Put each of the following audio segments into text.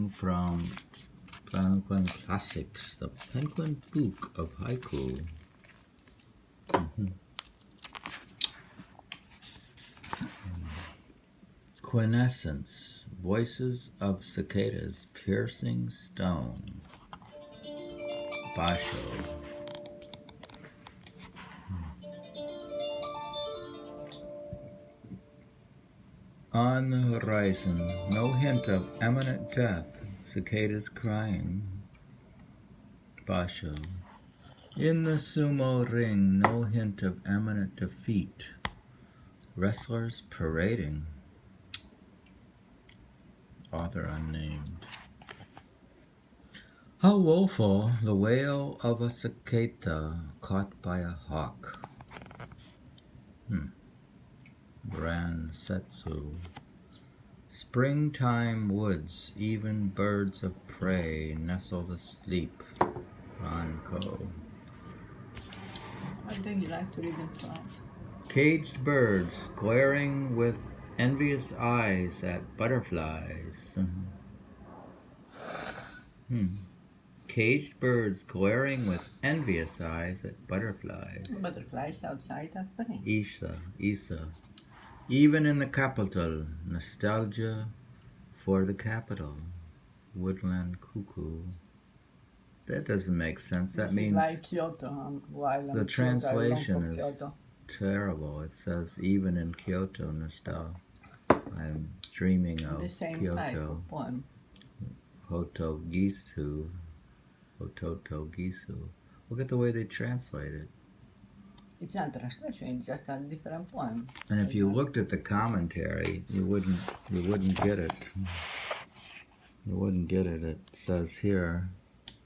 reading from Penquin Classics, the Penquin Book of Haiku. Quintessence, voices of cicadas, piercing stone. Basho. On the horizon, no hint of imminent death, cicadas crying. Basho. In the sumo ring, no hint of imminent defeat, wrestlers parading. Author unnamed. How woeful the wail of a cicada caught by a hawk. Ran Setsu. Springtime woods, even birds of prey nestled asleep. Ranko. I think you like to read them poems. Caged birds glaring with envious eyes at butterflies. Caged birds glaring with envious eyes at butterflies. Butterflies outside are funny. Isa. Even in the capital, nostalgia for the capital. Woodland cuckoo. That doesn't make sense. That means like Kyoto. While the translation is Kyoto. terrible. It says even in Kyoto, nostalgia. I'm dreaming of The same Kyoto. type of poem. Hotogisu. Look at the way they translate it. It's not translation, it's just a different poem. And if you looked at the commentary, you wouldn't get it. You wouldn't get it. It says here,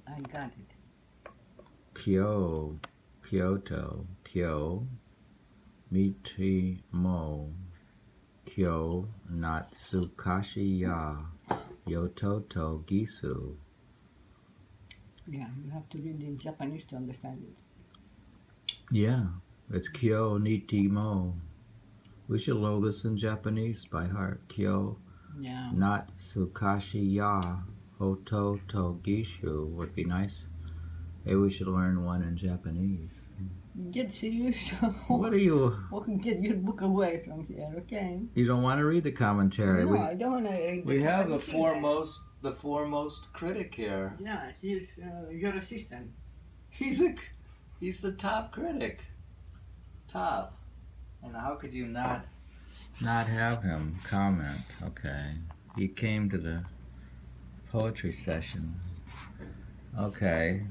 I got it. Kyoto, Kyo, Miti Mo, Kyo, Natsukashi Ya, Yototo Gisu. Yeah, you have to read in Japanese to understand it. Yeah, it's Kyo Niti Mo. We should know this in Japanese by heart. Kyo, Yeah. Natsukashi Ya, Hoto to Gishu would be nice. Maybe we should learn one in Japanese. Get serious. What are you? Get your book away from here, okay? You don't want to read the commentary. No, I don't want to. We have the foremost critic here. Yeah, he's your assistant. He's the top critic. Top. And how could you not have him comment? Okay. He came to the poetry session. Okay.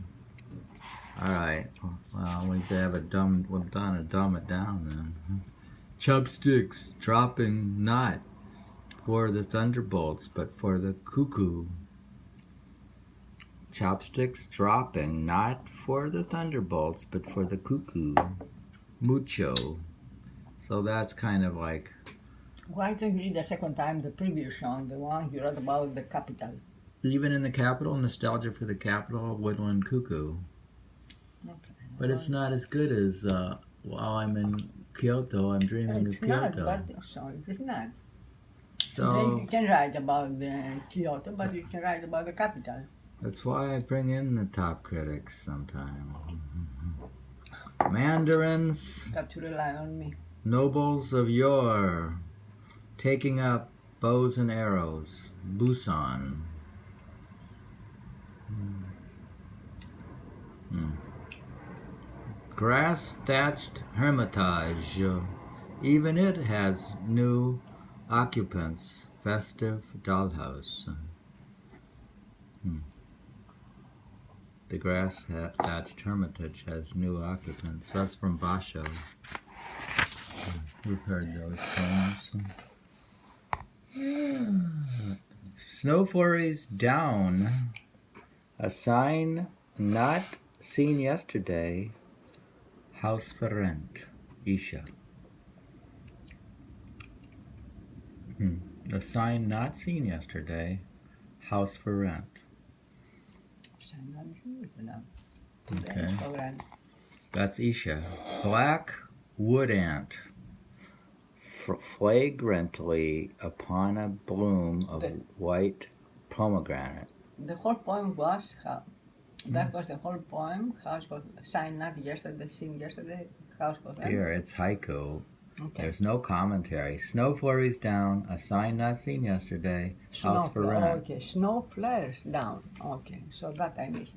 All right. Well, we could have dumb it down then. Chopsticks dropping not for the thunderbolts, but for the cuckoo. Chopsticks dropping not for the thunderbolts, but for the cuckoo. Mucho. So that's kind of like. Why don't you read the second time the previous song, the one you wrote about the capital? Even in the capital, nostalgia for the capital, woodland cuckoo. Okay. But it's not as good as while I'm in Kyoto, I'm dreaming of Kyoto. It's not. So you can write about Kyoto, but you can write about the capital. That's why I bring in the top critics sometime. Mandarins. Got to rely on me. Nobles of yore, taking up bows and arrows. Buson. Grass-thatched Hermitage, even it has new occupants. Festive dollhouse. The grass-thatched Hermitage has new occupants. That's from Basho. We've heard those poems. Snow flurries down. A sign not seen yesterday. House for rent. Isha. A sign not seen yesterday. House for rent. Okay. That's Isha. Black wood ant. Flagrantly upon a bloom of white pomegranate. The whole poem was that was the whole poem. House was signed not yesterday, seen yesterday. House was Dear, it's haiku. Okay. There's no commentary. Snow flurries down, a sign not seen yesterday, house for rent. Okay, snow flares down. Okay, so that I missed.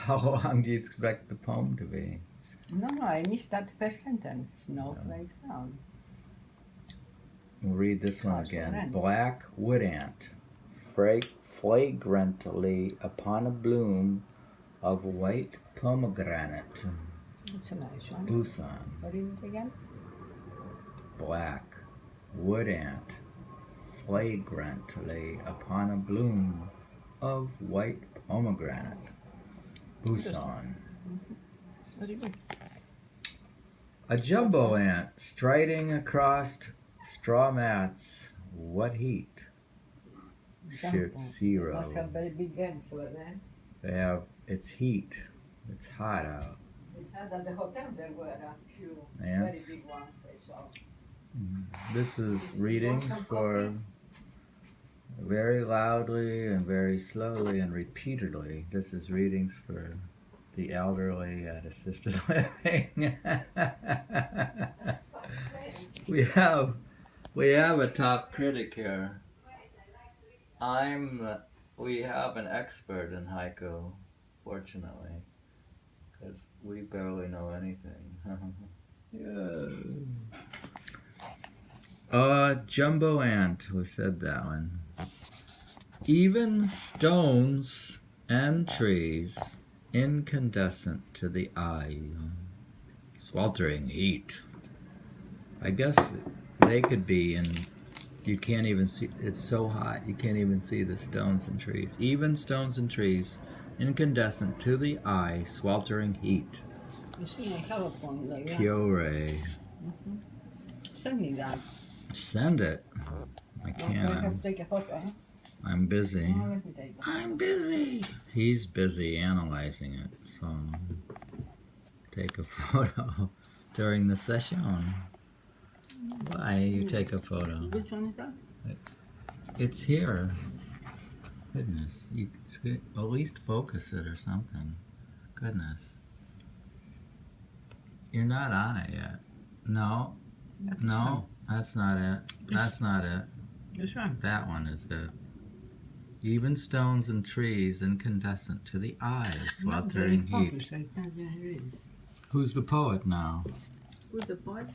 How long do you expect the poem to be? No, I missed that first sentence. Snow flares down. We'll read this one House for again. rent. Black wood ant, flagrantly upon a bloom of white pomegranate. It's a nice one. Buson. Read it again. Black wood ant, flagrantly upon a bloom of white pomegranate. Buson. Very good. A jumbo ant striding across straw mats. What heat? Jumbo. Zero. Must have very big ants over there. They have, it's heat. It's hot out. We had at the hotel there were a few Ants. very big ones I saw. This is readings for very loudly and very slowly and repeatedly. This is readings for the elderly at assisted living. we have a top critic here. We have an expert in haiku, fortunately, because we barely know anything. Yeah. Jumbo ant, who said that one? Even stones and trees, incandescent to the eye, sweltering heat. I guess they could be in, you can't even see, it's so hot, you can't even see the stones and trees. Even stones and trees, incandescent to the eye, sweltering heat. You see, I have a phone like that. Kyoto. Send me that. Send it. I Okay, I have can't. to take a photo, huh? I'm busy. Oh, let me take a photo. I'm busy. He's busy analyzing it, so take a photo during the session. Why you take a photo? Which one is that? It's here. Goodness, you should at least focus it or something. Goodness. You're not on it yet. No, no, that's not it. That's not it. This one. That one is it. Even stones and trees incandescent to the eyes, sweltering heat. I can't read. Who's the poet now? Who's the poet?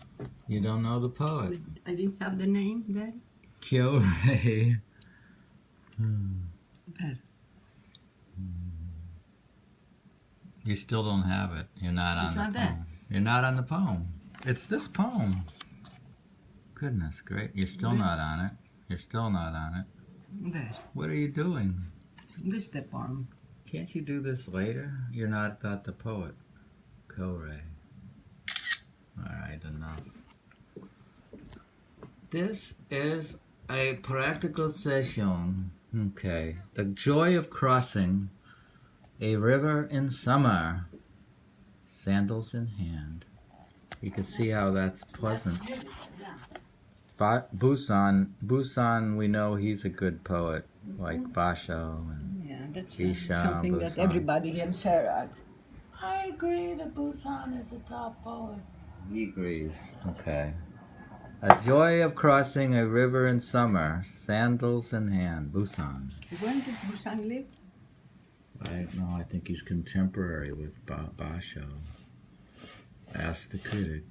You don't know the poet. I didn't have the name there. Kyoto. There. You still don't have it. You're not on It's the not poem. that. You're not on the poem. It's this poem. Goodness, great. You're still not on it. You're still not on it. There. What are you doing? This is the poem. Can't you do this later? You're not the poet. Kore. Alright, enough. This is a practical session. Okay. The joy of crossing a river in summer. Sandals in hand. You can see how that's pleasant. Buson, we know he's a good poet, like Basho and Yeah, that's Isha, something that Buson. everybody can share at. I agree that Buson is a top poet. He agrees. Okay. A joy of crossing a river in summer, sandals in hand. Buson. When did Busan live? I don't know. I think he's contemporary with Basho. Ask the critic.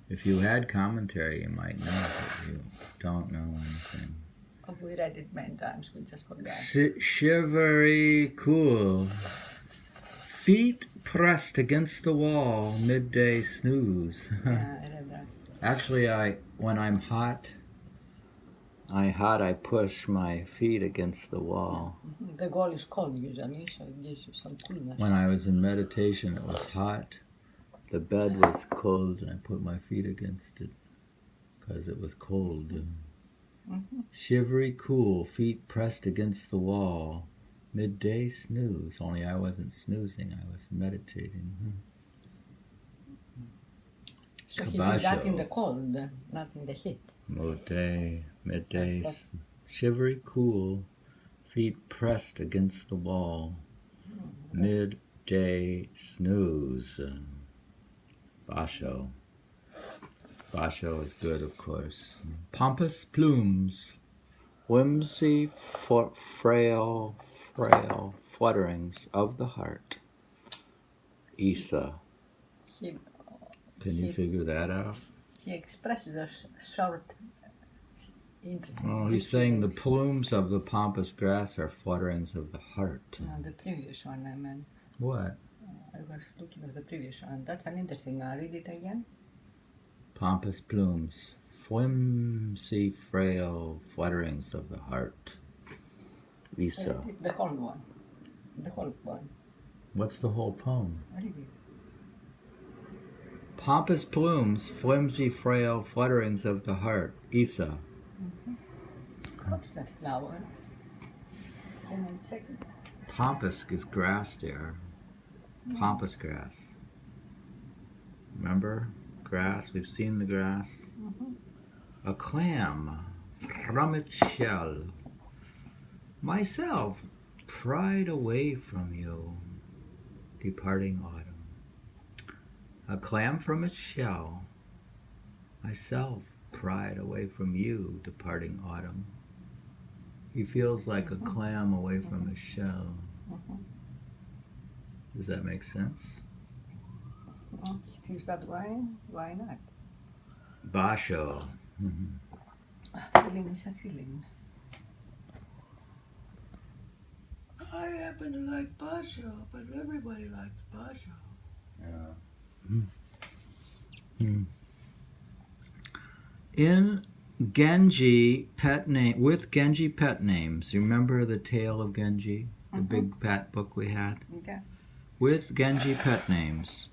If you had commentary, you might know, but you don't know anything. Oh, we read it many times. We just forgot. Shivery cool. Feet pressed against the wall, midday snooze. Yeah, I read that. Actually, when I'm hot, I push my feet against the wall. The wall is cold usually, so it gives you some coolness. When I was in meditation, it was hot. The bed was cold, and I put my feet against it because it was cold. Shivery cool, feet pressed against the wall, midday snooze. Only I wasn't snoozing, I was meditating. So he did that in the cold, not in the heat. Midday shivery cool, feet pressed against the wall, midday snooze. Basho. Basho is good, of course. Pompous plumes, whimsy, frail flutterings of the heart. Isa. Can you figure that out? He expresses a short, interesting. Oh, he's saying the plumes of the pompous grass are flutterings of the heart. No, the previous one I meant. What? I was looking at the previous one. That's an interesting. Read it again. Pompous plumes, flimsy, frail flutterings of the heart. Isa. The whole one. The whole one. What's the whole poem? Read it. Pompous plumes, flimsy, frail flutterings of the heart. Isa. What's that flower? Can I check it? Pompous is grass there. Pampas grass. Remember? Grass. We've seen the grass. A clam from its shell. Myself pried away from you. Departing autumn. A clam from its shell. Myself pried away from you. Departing autumn. He feels like a clam away from his shell. Does that make sense? Is that why? Why not? Basho. Feeling is a feeling. I happen to like Basho, but everybody likes Basho. Yeah. In Genji pet name, with Genji pet names. You remember the tale of Genji, the big pet book we had? Okay. With Genji pet names.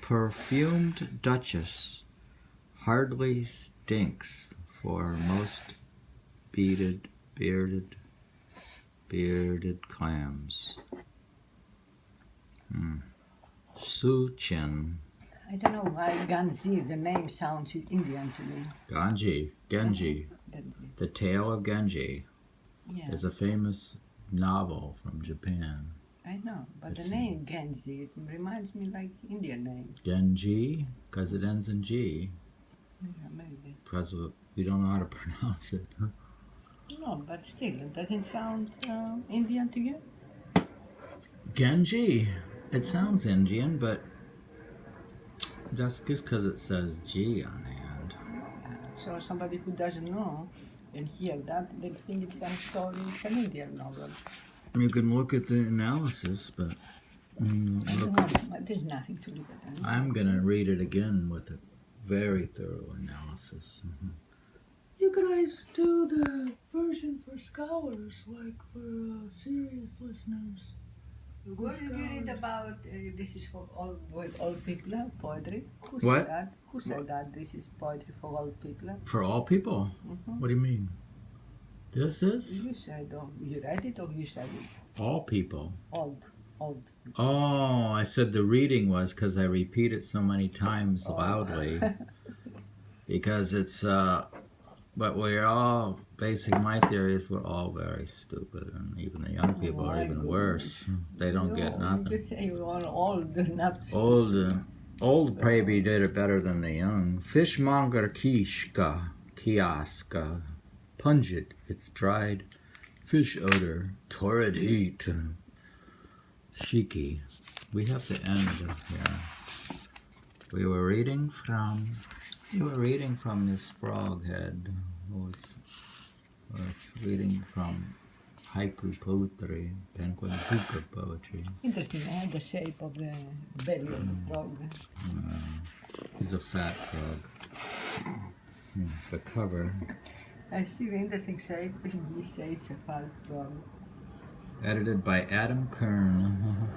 Perfumed Duchess hardly stinks for most bearded clams. Suchin. I don't know why Ganji, the name sounds Indian to me. Genji. Genji. The Tale of Genji is a famous novel from Japan. I know, but the name Genji, it reminds me like Indian name. Genji, because it ends in G. Yeah, maybe. Because we don't know how to pronounce it. No, but still, it doesn't sound Indian to you? Genji. It sounds Indian, but that's just because it says G on the end. So somebody who doesn't know and hear that, they think it's some story, it's an Indian novel. You can look at the analysis, but There's nothing to look at. I'm going to read it again with a very thorough analysis. You guys do the version for scholars, like for serious listeners. What did you read about this is for all people, poetry? Who What? said that? Who said that this is poetry for all people? For all people? What do you mean? This is? You said, you read it or you said it? All people. Old. Oh, I said the reading was because I repeat it so many times loudly. Because it's, but we're all, my theory is we're all very stupid, and even the young people are even worse. They don't get nothing. You just say you're all old, not Old maybe did it better than the young. Fishmonger kioska, pungent, its dried fish odor, torrid heat. Shiki. We have to end here. You were reading from this frog head who was reading from haiku poetry, Penquin Book of Poetry. interesting. I had the shape of the belly of the frog. He's a fat frog. The cover. I see the interesting shape, and you say it's a fat frog. Edited by Adam Kern.